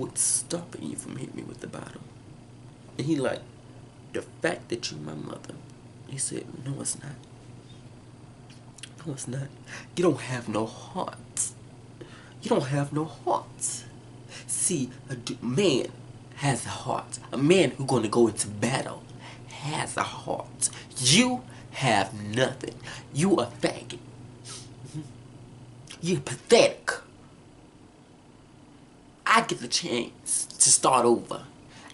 What's stopping you from hitting me with the bottle? And he like, the fact that you're my mother. He said, no, it's not. No, it's not. You don't have no heart. You don't have no heart. See, a man has a heart. A man who's gonna go into battle has a heart. You have nothing. You a faggot. You're pathetic. I get the chance to start over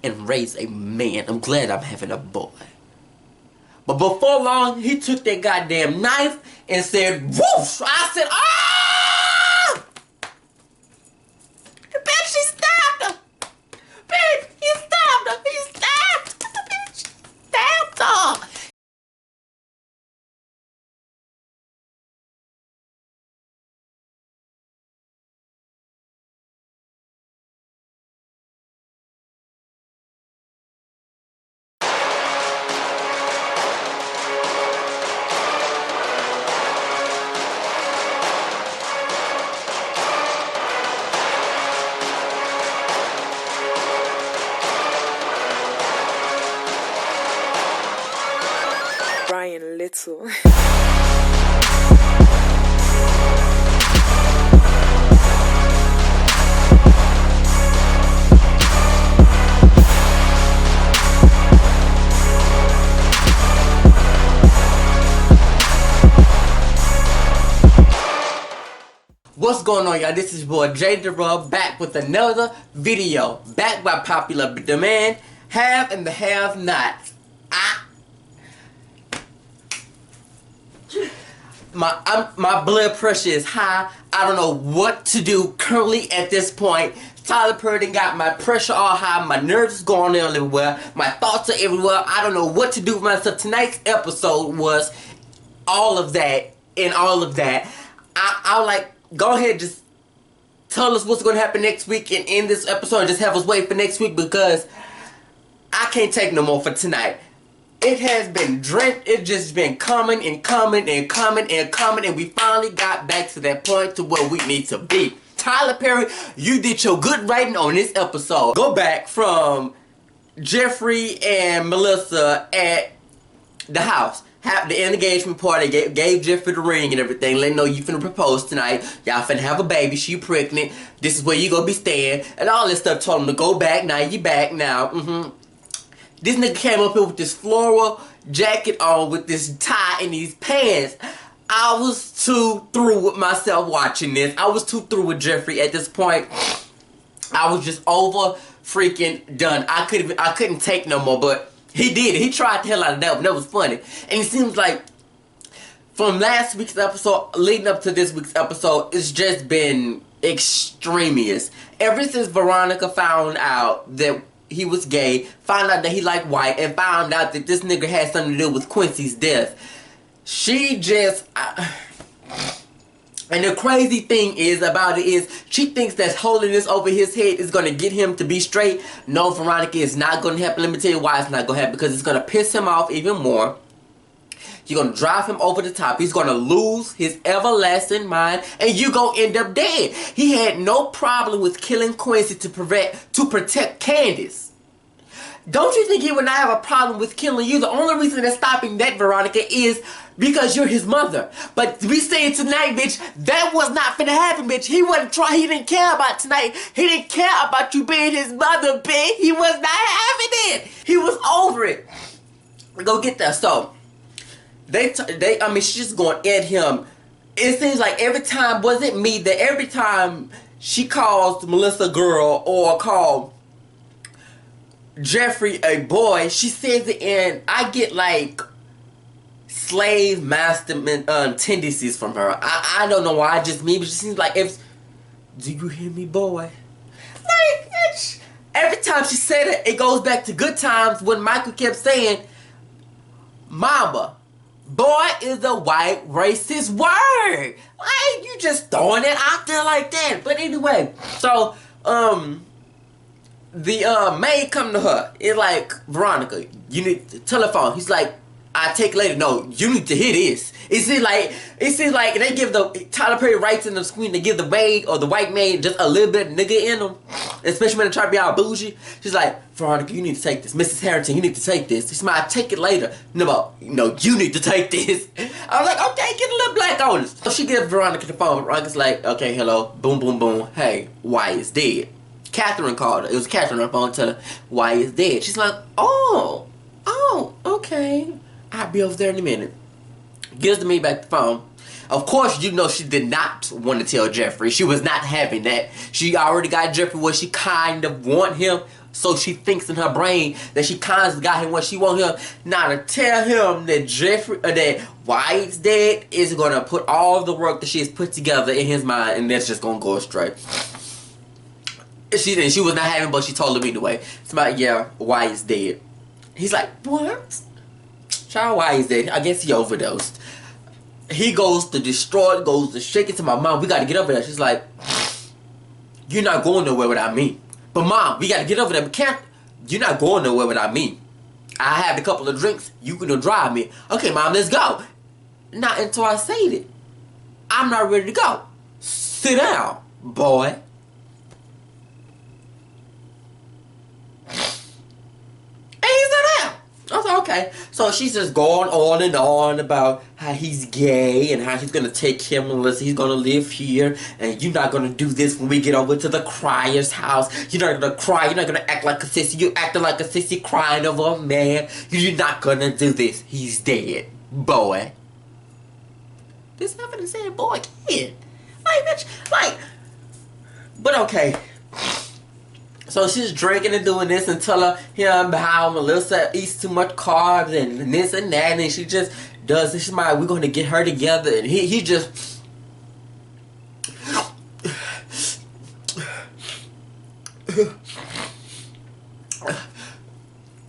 and raise a man. I'm glad I'm having a boy. But before long, he took that goddamn knife and said, whoosh! I said, ah! Bitch, she stabbed her! Bitch, he stabbed her! He stabbed her! Bitch, stabbed her! Little. What's going on, y'all? This is your boy J.DAREL back with another video. Back by popular demand. Have and the have nots. My blood pressure is high. I don't know what to do currently at this point. Tyler Perry got my pressure all high. My nerves is going everywhere. My thoughts are everywhere. I don't know what to do with myself. Tonight's episode was all of that and all of that. I'll like go ahead, just tell us what's going to happen next week and end this episode. Just have us wait for next week because I can't take no more for tonight. It has been drenched. It just been coming and coming and coming and coming, and we finally got back to that point to where we need to be. Tyler Perry, you did your good writing on this episode. Go back from Jeffery and Melissa at the house. Have the engagement party, gave Jeffery the ring and everything. Let him know you finna propose tonight. Y'all finna have a baby. She pregnant. This is where you gonna be staying. And all this stuff. Told him to go back. Now you back now. This nigga came up here with this floral jacket on with this tie and these pants. I was too through with myself watching this. I was too through with Jeffery at this point. I was just over freaking done. I couldn't take no more, but he did it. He tried the hell out of that one. That was funny. And it seems like from last week's episode leading up to this week's episode, it's just been extremist. Ever since Veronica found out that he was gay, found out that he liked white, and found out that this nigga had something to do with Quincy's death. She just... and the crazy thing is about it is, she thinks that holding this over his head is going to get him to be straight. No, Veronica, is not going to happen. Let me tell you why it's not going to happen. Because it's going to piss him off even more. You're going to drive him over the top. He's going to lose his everlasting mind. And you're going to end up dead. He had no problem with killing Quincy to protect Candace. Don't you think he would not have a problem with killing you? The only reason that's stopping that, Veronica, is because you're his mother. But we saying tonight, bitch, that was not finna happen, bitch. He wasn't trying. He didn't care about tonight. He didn't care about you being his mother, bitch. He was not having it. He was over it. Go get that. So I mean, she's just going at him. It seems like every time, was it me, that every time she calls Melissa a girl or call Jeffery a boy, she says it in, I get like slave master tendencies from her. I don't know why, just me, but she seems like, do you hear me, boy? Like, every time she said it, it goes back to good times when Michael kept saying, mama, boy is a white racist word. Like, you just throwing it out there like that. But anyway, so, the maid come to her. It's like, Veronica, you need the telephone. He's like, I take later. No, you need to hear this. It seems like they give the Tyler Perry writes in the screen. They give the maid or the white maid just a little bit of nigga in them, especially when they try to be all bougie. She's like, Veronica, you need to take this. Mrs. Harrington, you need to take this. She's like, I take it later. No, you need to take this. I was like, okay, get a little black on us. So she gives Veronica the phone. Veronica's like, okay, hello, boom, boom, boom. Hey, Wyatt is dead. Catherine called her. It was Catherine on the phone telling her Wyatt is dead. She's like, oh, okay. I'll be over there in a minute. Gives to me back the phone. Of course, you know she did not want to tell Jeffrey. She was not having that. She already got Jeffrey where she kind of want him. So she thinks in her brain that she kind of got him what she want him. Now to tell him that that Wyatt's dead is gonna put all the work that she has put together in his mind, and that's just gonna go straight. She was not having, but she told him anyway. It's about, yeah, Wyatt's dead. He's like, what? Child, Wyatt's dead. I guess he overdosed. He goes to destroy it, goes to shake it to my mom. We gotta get over there. She's like, you're not going nowhere without me. But mom, we gotta get over there. We can't. You're not going nowhere without me. I had a couple of drinks. You gonna drive me. Okay, mom, let's go. Not until I say it. I'm not ready to go. Sit down, boy. I was like, okay. So she's just going on and on about how he's gay and how he's going to take him unless he's going to live here. And you're not going to do this when we get over to the crier's house. You're not going to cry. You're not going to act like a sissy. You're acting like a sissy crying over a man. You're not going to do this. He's dead, boy. There's nothing to say, boy, kid. Like, bitch, like, but okay. So she's drinking and doing this and telling him how Melissa eats too much carbs and this and that, and she just does this. She's like, we're going to get her together, and he just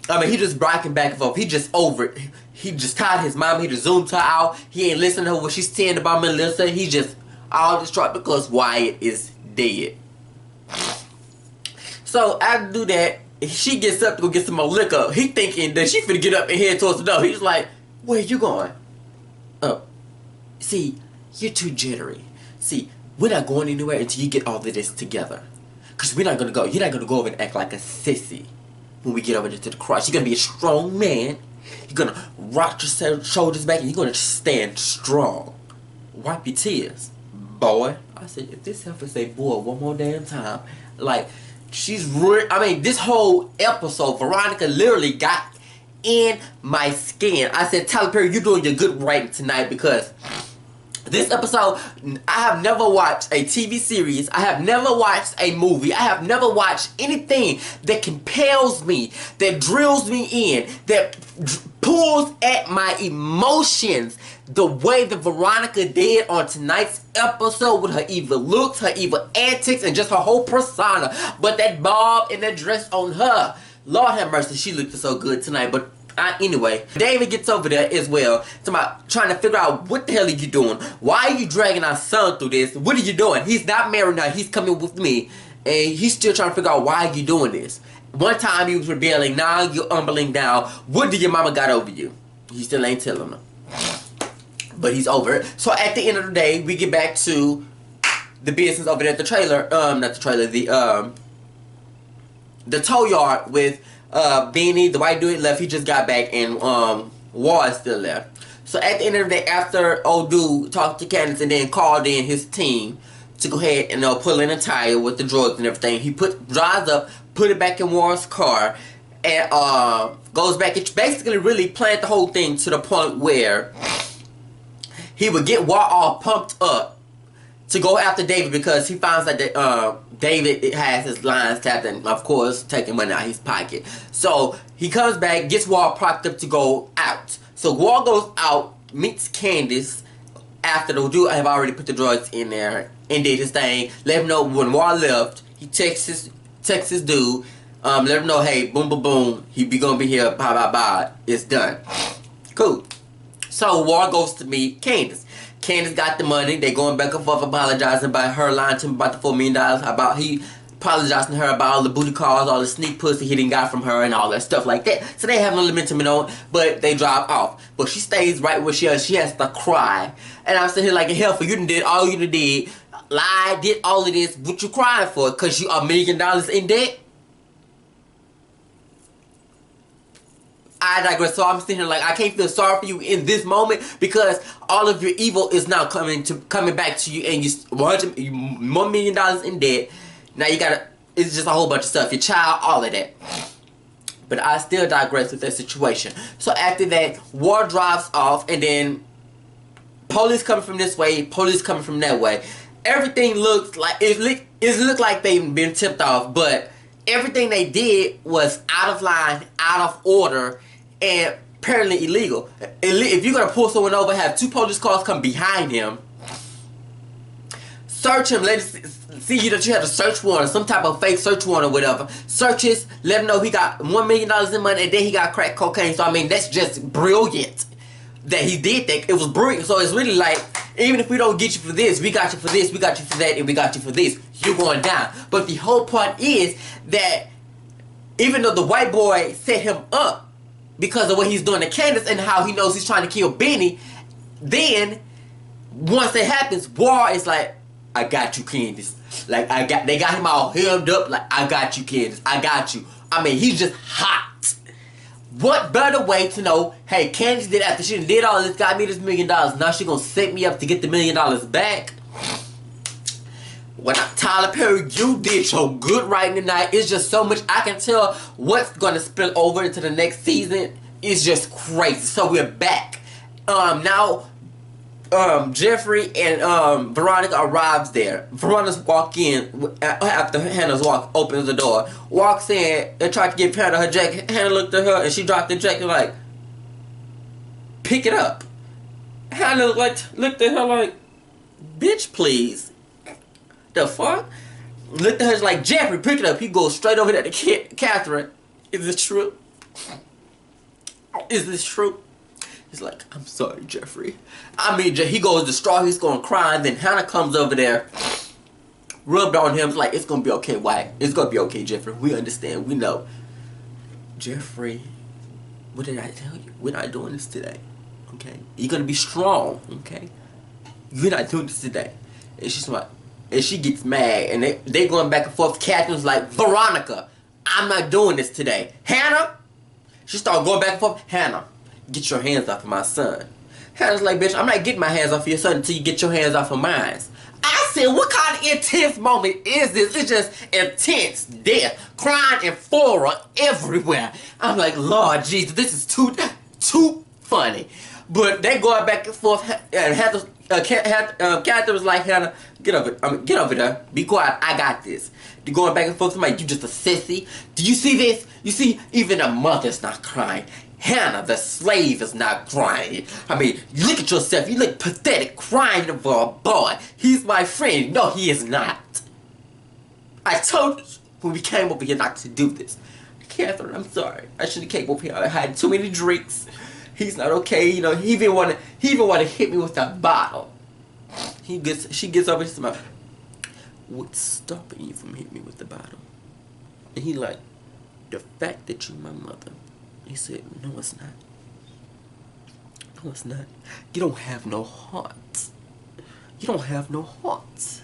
I mean, he just rocking back and forth. He just over it. He just tired his mom. He just zoomed her out. He ain't listening to what she's saying about Melissa. He just all distraught because Wyatt is dead. So after do that, she gets up to go get some more liquor. He thinking that she finna get up and head towards the door. He's like, where you going? See, you're too jittery. See, we're not going anywhere until you get all of this together. Because we're not going to go. You're not going to go over and act like a sissy when we get over there to the cross. You're going to be a strong man. You're going to rock your shoulders back and you're going to stand strong. Wipe your tears, boy. I said, if this heifer say boy one more damn time, like, she's real. I mean, this whole episode, Veronica literally got in my skin. I said, Tyler Perry, you're doing your good writing tonight because this episode, I have never watched a TV series. I have never watched a movie. I have never watched anything that compels me, that drills me in, that pulls at my emotions the way that Veronica did on tonight's episode with her evil looks, her evil antics, and just her whole persona. But that bob and that dress on her, Lord have mercy, she looked so good tonight. But anyway, David gets over there as well, trying to figure out what the hell are you doing? Why are you dragging our son through this? What are you doing? He's not married now. He's coming with me, and he's still trying to figure out why are you doing this. One time he was rebelling, now you're humbling down. What did your mama got over you? He still ain't telling her. But he's over it. So at the end of the day, we get back to the business over there at the trailer. Not the trailer, the tow yard with Beanie, the white dude left. He just got back, and War is still there. So at the end of the day, after old dude talked to Candace and then called in his team to go ahead and pull in a tire with the drugs and everything, he drives up, put it back in Warren's car, and goes back. It basically really planned the whole thing to the point where he would get War all pumped up to go after David because he finds out that David has his lines tapped and, of course, taking money out of his pocket. So he comes back, gets War propped up to go out. So War goes out, meets Candace after the dude have already put the drugs in there and did his thing. Let him know when War left, he texts his dude, let him know, hey, boom, boom, boom, he be gonna be here, bye, bye, bye, it's done. Cool. So War goes to meet Candace. Candace got the money. They going back and forth apologizing about her lying to him about the $4 million. About he apologizing to her about all the booty calls, all the sneak pussy he didn't got from her and all that stuff like that. So they have no lamenting on, but they drive off. But she stays right where she is. She has to cry. And I'm sitting here like, hell, for you done did all you done did. Lied, did all of this. What you crying for? Because you $1 million in debt? I digress. So I'm sitting here like, I can't feel sorry for you in this moment because all of your evil is now coming back to you, and you $1 million in debt. Now you gotta, it's just a whole bunch of stuff. Your child, all of that. But I still digress with that situation. So after that, war drives off, and then police coming from this way, police coming from that way. Everything looks like it looked like they've been tipped off, but everything they did was out of line, out of order, and apparently illegal. If you're gonna pull someone over, have 2 police cars come behind him, search him, let it see that you had a search warrant, some type of fake search warrant or whatever. Searches, let him know he got $1 million in money, and then he got crack cocaine. So I mean, that's just brilliant that he did that. It was brilliant. So it's really like, even if we don't get you for this, we got you for this, we got you for that, and we got you for this, you're going down. But the whole point is that even though the white boy set him up because of what he's doing to Candace and how he knows he's trying to kill Benny, then once that happens, War is like, I got you, Candace. Like, they got him all hemmed up, like, I got you, Candace, I got you. I mean, he's just hot. What better way to know, hey, Candace did after she did all this, got me this $1 million, now she gonna set me up to get the $1 million back? When Tyler Perry, you did so good writing tonight. It's just so much. I can tell what's gonna spill over into the next season. It's just crazy. So we're back. Now Jeffery and Veronica arrives there. Veronica walk in after Hannah's opens the door, walks in and tried to give Hannah her jacket. Hannah looked at her and she dropped the jacket like, pick it up. Hannah looked at her like, bitch, please. The fuck? Looked at her like, Jeffrey, pick it up. He goes straight over there to Catherine. Is this true? Is this true? He's like, I'm sorry, Jeffrey. I mean, he goes distraught. He's going to cry. And then Hannah comes over there, rubbed on him. It's like, it's going to be okay, White. It's going to be okay, Jeffrey. We understand. We know. Jeffrey, what did I tell you? We're not doing this today. Okay? You're going to be strong. Okay? You're not doing this today. And she's like, and she gets mad. And they going back and forth. Catherine's like, Veronica, I'm not doing this today. Hannah? She started going back and forth. Hannah, get your hands off of my son. Hannah's like, bitch, I'm not getting my hands off of your son until you get your hands off of mine. I said, what kind of intense moment is this? It's just intense death, crying and horror everywhere. I'm like, Lord Jesus, this is too funny. But they going back and forth, and Catherine was like, Hannah, get over there. Be quiet. I got this. They're going back and forth. I'm like, you just a sissy. Do you see this? You see, even a mother's not crying. Hannah, the slave, is not crying. I mean, look at yourself. You look pathetic, crying for a boy. He's my friend. No, he is not. I told you when we came over here not to do this. Catherine, I'm sorry. I shouldn't have came over here. I had too many drinks. He's not okay. You know, he even want to hit me with that bottle. She gets over his mouth. What's stopping you from hitting me with the bottle? And he like, the fact that you're my mother. He said, no, it's not. No, it's not. You don't have no heart. You don't have no heart.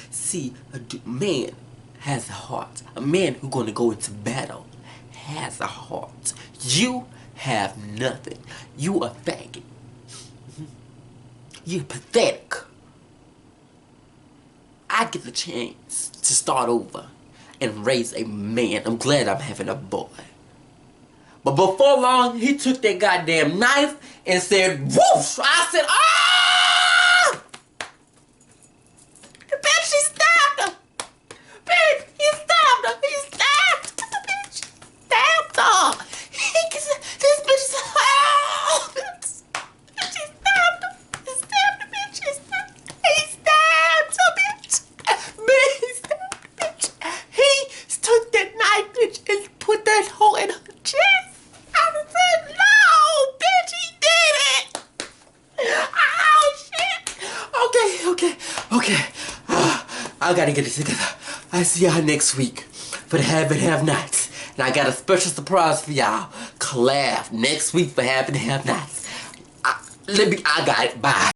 See, a man has a heart. A man who's going to go into battle has a heart. You have nothing. You a faggot. You're pathetic. I get the chance to start over and raise a man. I'm glad I'm having a boy. But before long, he took that goddamn knife and said, whoosh! I said, ah! Bitch, he stabbed her! Bitch, he stabbed her! He stabbed her! Bitch, he stabbed her! This bitch is, ah! Bitch, he stabbed her! He stabbed the bitch! He stabbed her, bitch! Man, he stabbed the bitch! He took that knife, bitch, and put that hole in her chest! I said, no, bitch, he did it. Oh, shit. Okay. I gotta get it together. I see y'all next week for the Have and Have Nots. And I got a special surprise for y'all. Collab next week for Have and Have Nots. I got it. Bye.